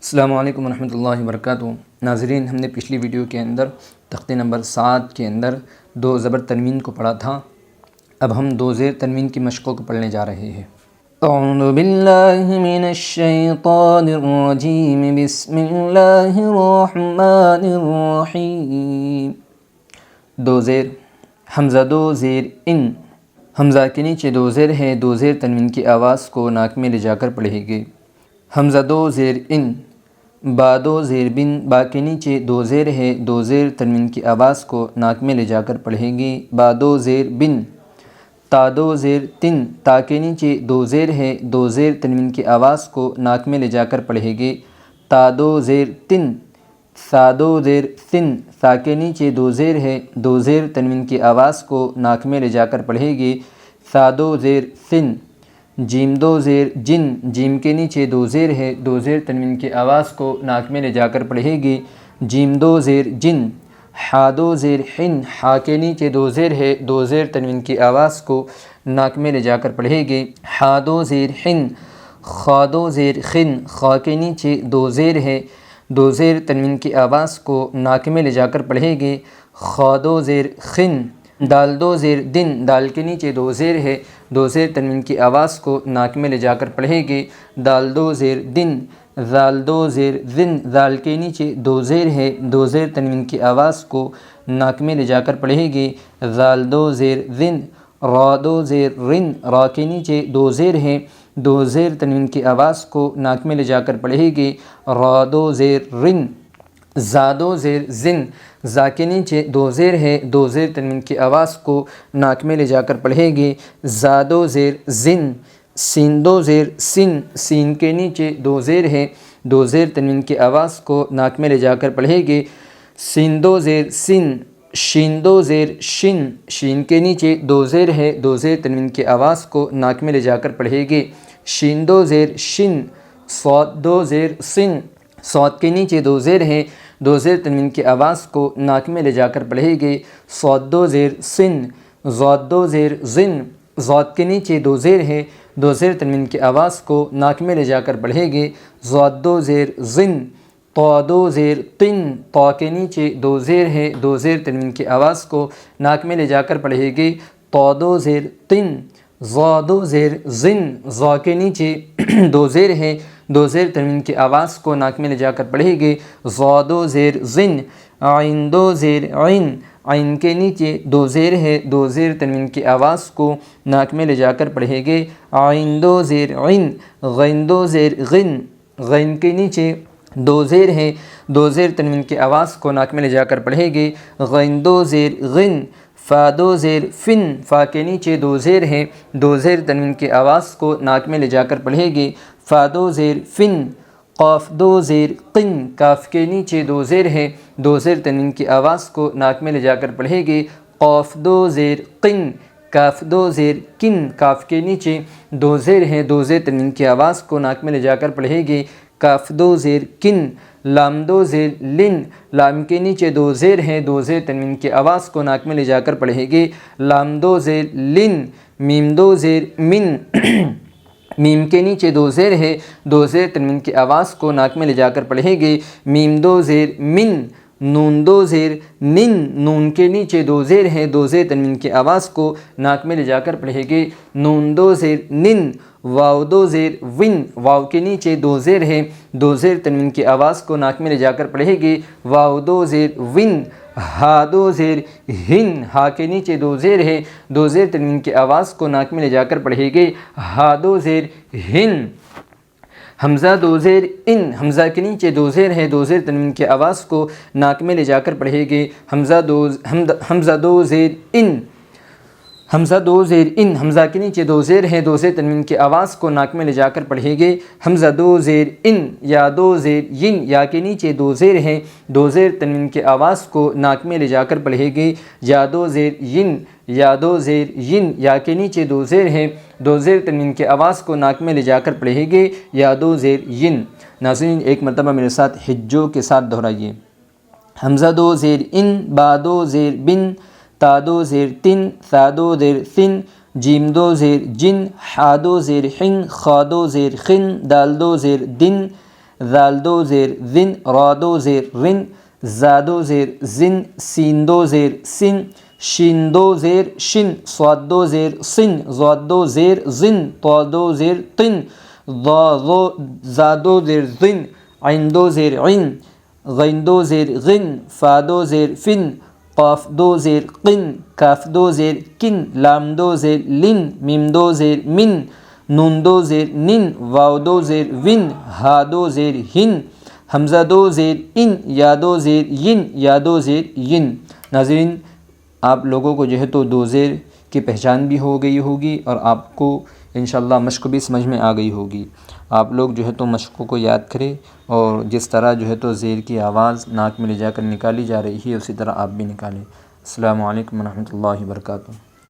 السلام علیکم ورحمۃ اللہ وبرکاتہ۔ ناظرین، ہم نے پچھلی ویڈیو کے اندر تختے نمبر 7 کے اندر دو زبر تنوین کو پڑھا تھا۔ اب ہم دو زیر تنوین کی مشقوں کو پڑھنے جا رہے ہیں۔ اعوذ باللہ من الشیطان الرجیم، بسم اللہ الرحمن الرحیم۔ دو زیر، حمزہ دو زیر ان، حمزہ کے نیچے دو زیر ہے، دو زیر تنوین کی آواز کو ناک میں لے جا کر پڑھیں گے۔ حمزہ دو زیر ان، با دو زیر بن، با کے نیچے دو زیر ہے، دو زیر تنوین کی آواز کو ناک میں لے جا کر پڑھیں گے۔ با دو زیر بن، تا دو زیر تن، تا کے نیچے دو زیر ہے، دو زیر تنوین کی آواز کو ناک میں لے جا کر پڑھیں گے۔ تا دو زیر تن، سا دو زیر سن، سا کے نیچے دو زیر ہے، دو زیر تنوین کی آواز کو ناک میں لے جا کر پڑھیں گے۔ سا دو زیر سن، جیم دو زیر جن، جیم کے نیچے دو زیر ہے، دو زیر تنوین کی آواز کو ناک میں لے جا کر پڑھیں گے۔ جیم دو زیر جن، حا دو زیر حن، حا کے نیچے دو زیر ہے، دو زیر تنوین کی آواز کو ناک میں لے جا کر پڑھیں گے۔ حا دو زیر حن، خا دو زیر خن، خا کے نیچے دو زیر ہے، دو زیر تنوین کی آواز کو ناک میں لے جا کر پڑھیں گے۔ خا دو زیر خن، دال دو زیر دن، دال کے نیچے دو زیر ہے، دو زیر تنوین کی آواز کو ناک میں لے جا کر پڑھیں گے۔ دال دو زیر دن، زال دو زیر زن، زال کے نیچے دو زیر ہے، دو زیر تنوین کی آواز کو ناک میں لے جا کر پڑھیں گے۔ زال دو زیر زن، را دو زیر رن، را کے نیچے دو زیر ہے، دو زیر تنوین کی آواز کو ناک میں لے جا کر پڑھیں گے۔ را دو زیر رن، زا دو زیر زن، زا کے نیچے دو زیر ہے، دو زیر تنوین کی آواز کو ناک میں لے جا کر پڑھیں گے۔ زا دو زیر زن، سین دو زیر سن، سین کے نیچے دو زیر ہے، دو زیر تنوین کی آواز کو ناک میں لے جا کر پڑھیں گے۔ سین دو زیر سن، شین دو زیر شن، شین کے نیچے دو زیر ہے، دو زیر تنوین کی آواز کو ناک میں لے جا کر پڑھیں گے۔ شین دو زیر شن، صاد دو زیر سن، صاد کے نیچے دو زیر ہے، دو زیر تنوین کی آواز کو ناک میں لے جا کر پڑھیں گے۔ صاد دو زیر سن، ضاد دو زیر زن، ضاد کے نیچے دو زیر ہے، دو زیر تنوین کی آواز کو ناک میں لے جا کر پڑھیں گے۔ ضاد دو زیر زن، طا دو زیر قن، طا کے نیچے دو زیر ہے، دو زیر تنوین کی آواز کو ناک میں لے جا کر پڑھیں گے۔ طا دو زیر قن، ضا دو زیر زن، ضا کے نیچے دو زیر ہے، دو زیر تنوین کی آواز کو ناک میں لے جا کر پڑھیں گے۔ ضا دو زیر زن، عین دو زیر عین، عین کے نیچے دو زیر ہے، دو زیر تنوین کی آواز کو ناک میں لے جا کر پڑھیں گے۔ عین دو زیر عین، غین دو زیر غن، غین کے نیچے دو زیر ہے، دو زیر تنوین کی آواز کو ناک میں لے جا کر پڑھیں گے۔ غین دو زیر غن، فا دو زیر فن، فا کے نیچے دو زیر ہے، دو زیر تنوین کی آواز کو ناک میں لے جا کر پڑھیں گے۔ فا دو زیر فن، قاف دو زیر قن، کاف کے نیچے دو زیر ہے، دو زیر تنوین کی آواز کو ناک میں لے جا کر پڑھیں گے۔ قاف دو زیر قن، کاف دو زیر کن، کاف کے نیچے دو زیر ہے، دو زیر تنوین کی آواز کو ناک میں لے جا کر پڑھیں گے۔ کاف دو زیر کن، لام دو زیر لن، لام کے نیچے دو زیر ہے، دو زیر تنوین کی آواز کو ناک میں لے جا کر پڑھیں گے۔ لام دو زیر لن، میم دو زیر من، میم کے نیچے دو زیر ہے، دو زیر تنوین کی آواز کو ناک میں لے جا کر پڑھیں گے۔ میم دو زیر من، نون دو زیر نن، نون کے نیچے دو زیر ہے، دو زیر تنوین کی آواز کو ناک میں لے جا کر پڑھیں گے۔ نون دو زیر نن، واو دو زیر ون، واو کے نیچے دو زیر ہے، دو زیر تنوین کی آواز کو ناک میں لے جا کر پڑھیں گے۔ واو دو زیر ون، ہا دو زیر ہن، ہا کے نیچے دو زیر ہے، دو زیر تنوین کی آواز کو ناک میں لے جا کر پڑھیں گے۔ ہا دو زیر ہن۔ حمزہ دو زیر ان، حمزہ کے نیچے دو زیر ہے، دو زیر تنوین کی آواز کو ناک میں لے جا کر پڑھیں گے۔ حمزہ دو زیر ان، حمزہ دو زیر ان، حمزہ کے نیچے دو زیر ہے، دو زیر تنوین کی آواز کو ناک میں لے جا کر پڑھیں گے۔ حمزہ دو زیر ان، یا دو زیر ین، یا کے نیچے دو زیر ہے، دو زیر تنوین کی آواز کو ناک میں لے جا کر پڑھیں گے۔ یا دو زیر ین، یا دو زیر ین، یا کے نیچے دو زیر ہے، دو زیر تنوین کی آواز کو ناک میں لے جا کر پڑھیں گے۔ یا دو زیر ین۔ ناظرین، ایک مرتبہ میرے ساتھ ہجوں کے ساتھ دہرائیے۔ حمزہ دو زیر ان، با دو زیر بن، تا دو زیر تن، ثا دو زیر سن، جیم دو زیر جن، حا دو زیر حن، خا دو زیر خن، دال دو زیر دن، ذال دو زیر ذن، را دو زیر رن، زا دو زیر زن، سین دو زیر سن، شین دو زیر شن، صاد دو زیر صن، ضاد دو زیر زن، طا دو زیر طن، زا دو زیر زن، عین دو زیر عن، غین دو زیر غن، فا دو زیر فن، قاف دو زیر قن، کاف دو زیر کن، لام دو زیر لن، میم دو زیر من، نون دو زیر نن، واو دو زیر ون، ہا دو زیر ہن، حمزہ دو زیر ان، یا دو زیر ین، یا دو زیر ین۔ ناظرین آپ لوگوں کو جو ہے تو دو زیر کی پہچان بھی ہو گئی ہوگی اور آپ کو انشاءاللہ مشق بھی سمجھ میں آ گئی ہوگی۔ آپ لوگ جو ہے تو مشقوں کو یاد کریں اور جس طرح جو ہے تو زیر کی آواز ناک میں لے جا کر نکالی جا رہی ہے اسی طرح آپ بھی نکالیں۔ السلام علیکم ورحمۃ اللہ وبرکاتہ۔